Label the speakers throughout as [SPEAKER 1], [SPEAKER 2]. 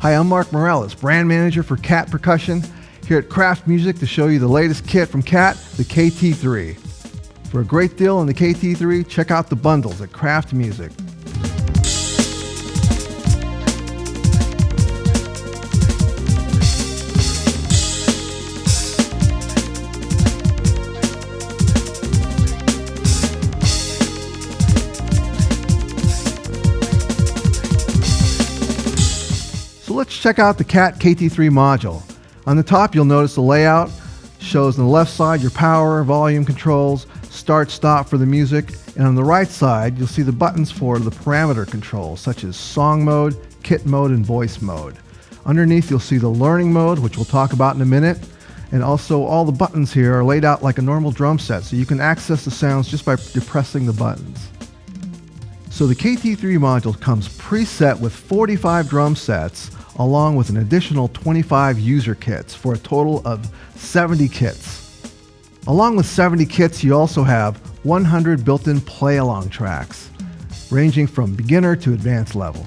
[SPEAKER 1] Hi, I'm Mark Moralez, brand manager for KT Percussion, here at Kraft Music to show you the latest kit from KT, the KT3. For a great deal on the KT3, check out the bundles at Kraft Music. So let's check out the KT KT3 module. On the top, you'll notice the layout shows on the left side your power, volume controls, start, stop for the music, and on the right side, you'll see the buttons for the parameter controls, such as song mode, kit mode, and voice mode. Underneath, you'll see the learning mode, which we'll talk about in a minute, and also all the buttons here are laid out like a normal drum set, so you can access the sounds just by depressing the buttons. So the KT3 module comes preset with 45 drum sets, along with an additional 25 user kits for a total of 70 kits. Along with 70 kits, you also have 100 built-in play-along tracks, ranging from beginner to advanced level.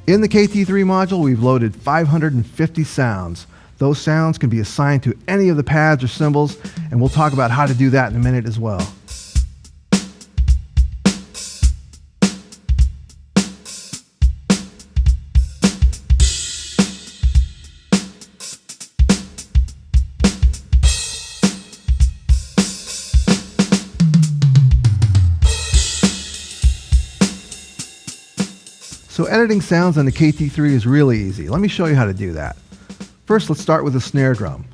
[SPEAKER 1] In the KT3 module, we've loaded 550 sounds. Those sounds can be assigned to any of the pads or cymbals, and we'll talk about how to do that in a minute as well. So editing sounds on the KT3 is really easy. Let me show you how to do that. First, let's start with the snare drum.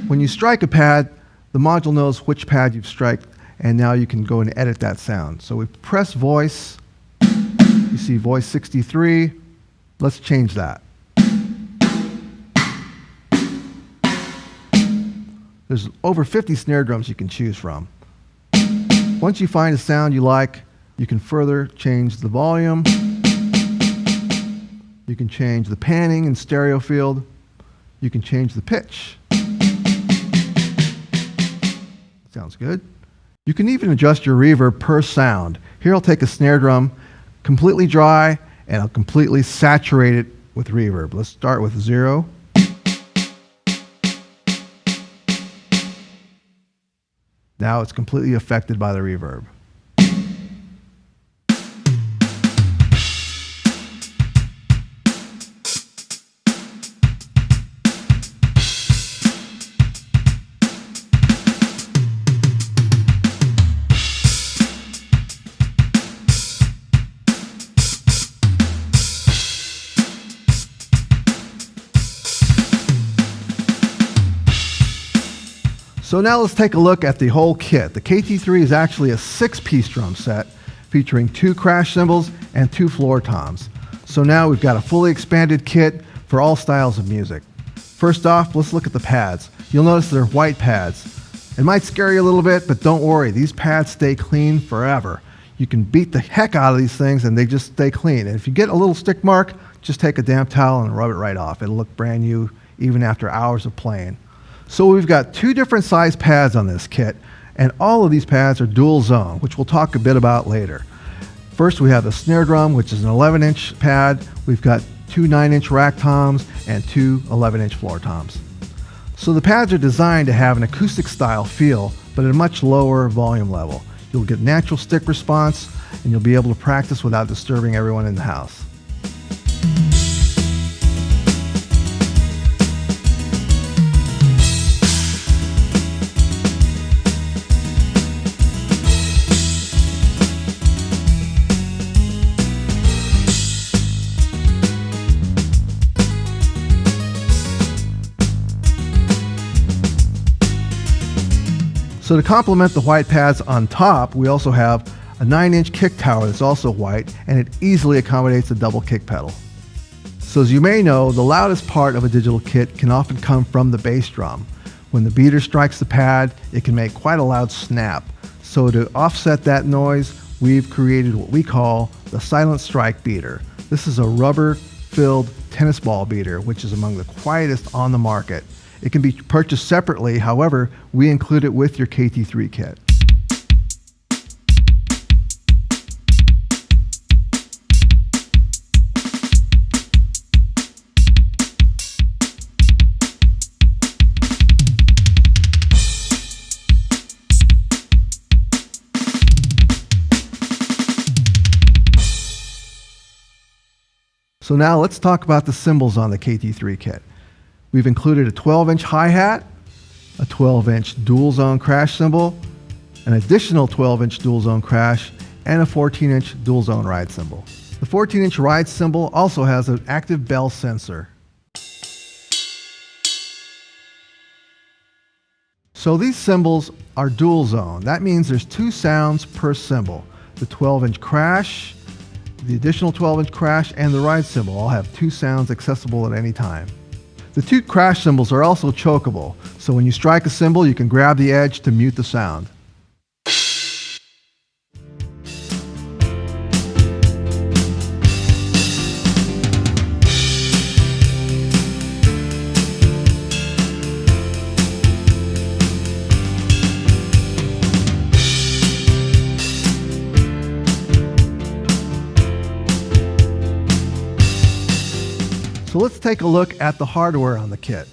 [SPEAKER 1] When you strike a pad, the module knows which pad you've struck, and now you can go and edit that sound. So we press voice. You see voice 63. Let's change that. There's over 50 snare drums you can choose from. Once you find a sound you like, you can further change the volume. You can change the panning and stereo field. You can change the pitch. Sounds good. You can even adjust your reverb per sound. Here I'll take a snare drum, completely dry, and I'll completely saturate it with reverb. Let's start with 0. Now it's completely affected by the reverb. So now let's take a look at the whole kit. The KT3 is actually a 6-piece drum set featuring 2 crash cymbals and 2 floor toms. So now we've got a fully expanded kit for all styles of music. First off, let's look at the pads. You'll notice they're white pads. It might scare you a little bit, but don't worry, these pads stay clean forever. You can beat the heck out of these things and they just stay clean. And if you get a little stick mark, just take a damp towel and rub it right off. It'll look brand new even after hours of playing. So we've got 2 different size pads on this kit, and all of these pads are dual zone, which we'll talk a bit about later. First, we have the snare drum, which is an 11-inch pad. We've got 2 9-inch rack toms and 2 11-inch floor toms. So the pads are designed to have an acoustic style feel, but at a much lower volume level. You'll get natural stick response, and you'll be able to practice without disturbing everyone in the house. So to complement the white pads on top, we also have a 9-inch kick tower that's also white, and it easily accommodates a double kick pedal. So as you may know, the loudest part of a digital kit can often come from the bass drum. When the beater strikes the pad, it can make quite a loud snap. So to offset that noise, we've created what we call the silent strike beater. This is a rubber-filled tennis ball beater, which is among the quietest on the market. It can be purchased separately, however, we include it with your KT3 kit. So now let's talk about the cymbals on the KT3 kit. We've included a 12-inch hi-hat, a 12-inch dual zone crash cymbal, an additional 12-inch dual zone crash, and a 14-inch dual zone ride cymbal. The 14-inch ride cymbal also has an active bell sensor. So these cymbals are dual zone. That means there's 2 sounds per cymbal. The 12-inch crash, the additional 12-inch crash, and the ride cymbal all have 2 sounds accessible at any time. The 2 crash cymbals are also chokeable, so when you strike a cymbal, you can grab the edge to mute the sound. So let's take a look at the hardware on the kit.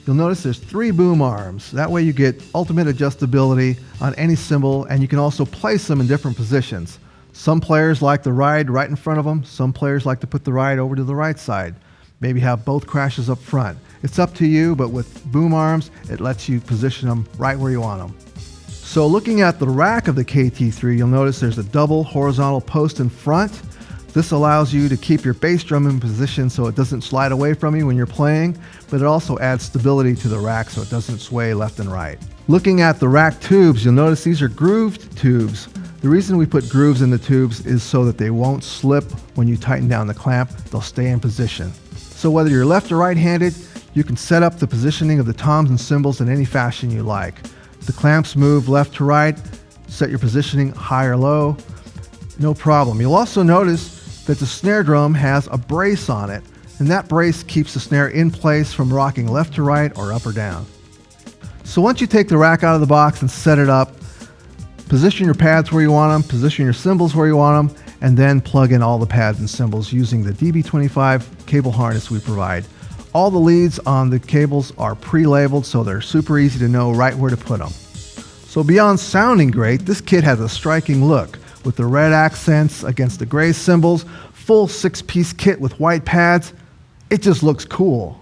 [SPEAKER 1] You'll notice there's 3 boom arms. That way you get ultimate adjustability on any cymbal, and you can also place them in different positions. Some players like the ride right in front of them. Some players like to put the ride over to the right side. Maybe have both crashes up front. It's up to you, but with boom arms, it lets you position them right where you want them. So looking at the rack of the KT3, you'll notice there's a double horizontal post in front. This allows you to keep your bass drum in position so it doesn't slide away from you when you're playing, but it also adds stability to the rack so it doesn't sway left and right. Looking at the rack tubes, you'll notice these are grooved tubes. The reason we put grooves in the tubes is so that they won't slip when you tighten down the clamp. They'll stay in position. So whether you're left or right-handed, you can set up the positioning of the toms and cymbals in any fashion you like. The clamps move left to right, set your positioning high or low, no problem. You'll also notice that the snare drum has a brace on it, and that brace keeps the snare in place from rocking left to right or up or down. So once you take the rack out of the box and set it up, position your pads where you want them, position your cymbals where you want them, and then plug in all the pads and cymbals using the DB25 cable harness we provide. All the leads on the cables are pre-labeled, so they're super easy to know right where to put them. So beyond sounding great, this kit has a striking look. With the red accents against the gray cymbals, full 6-piece kit with white pads, it just looks cool.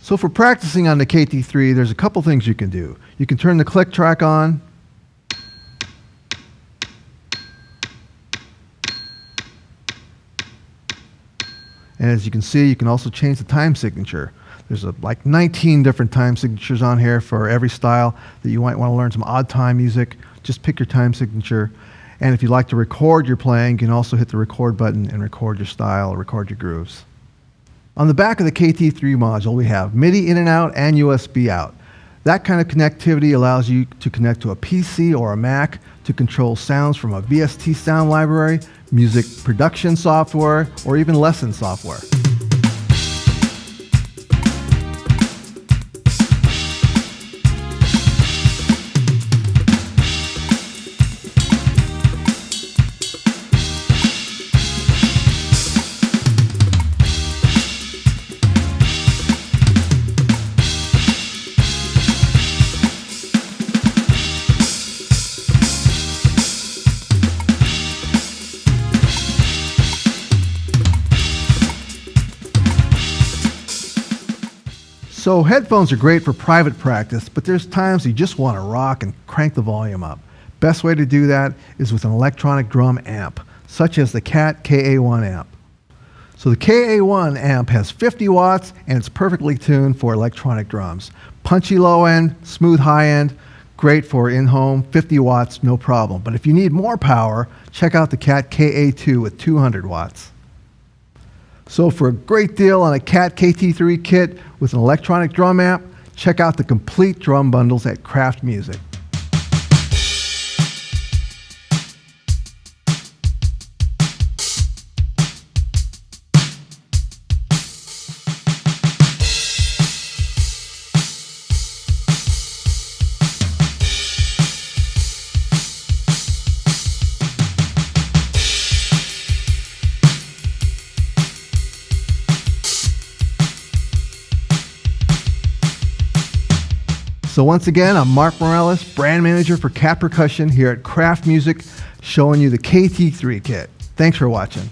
[SPEAKER 1] So for practicing on the KT3, there's a couple things you can do. You can turn the click track on. And as you can see, you can also change the time signature. There's like 19 different time signatures on here for every style that you might want to learn some odd time music. Just pick your time signature. And if you'd like to record your playing, you can also hit the record button and record your style or record your grooves. On the back of the KT3 module, we have MIDI in and out and USB out. That kind of connectivity allows you to connect to a PC or a Mac to control sounds from a VST sound library, music production software, or even lesson software. So headphones are great for private practice, but there's times you just want to rock and crank the volume up. Best way to do that is with an electronic drum amp, such as the KT KA1 amp. So the KA1 amp has 50 watts and it's perfectly tuned for electronic drums. Punchy low end, smooth high end, great for in-home, 50 watts, no problem. But if you need more power, check out the KT KA2 with 200 watts. So for a great deal on a KT KT3 kit with an electronic drum amp, check out the complete drum bundles at Kraft Music. So once again, I'm Mark Moralez, brand manager for KT Percussion here at Kraft Music, showing you the KT3 kit. Thanks for watching.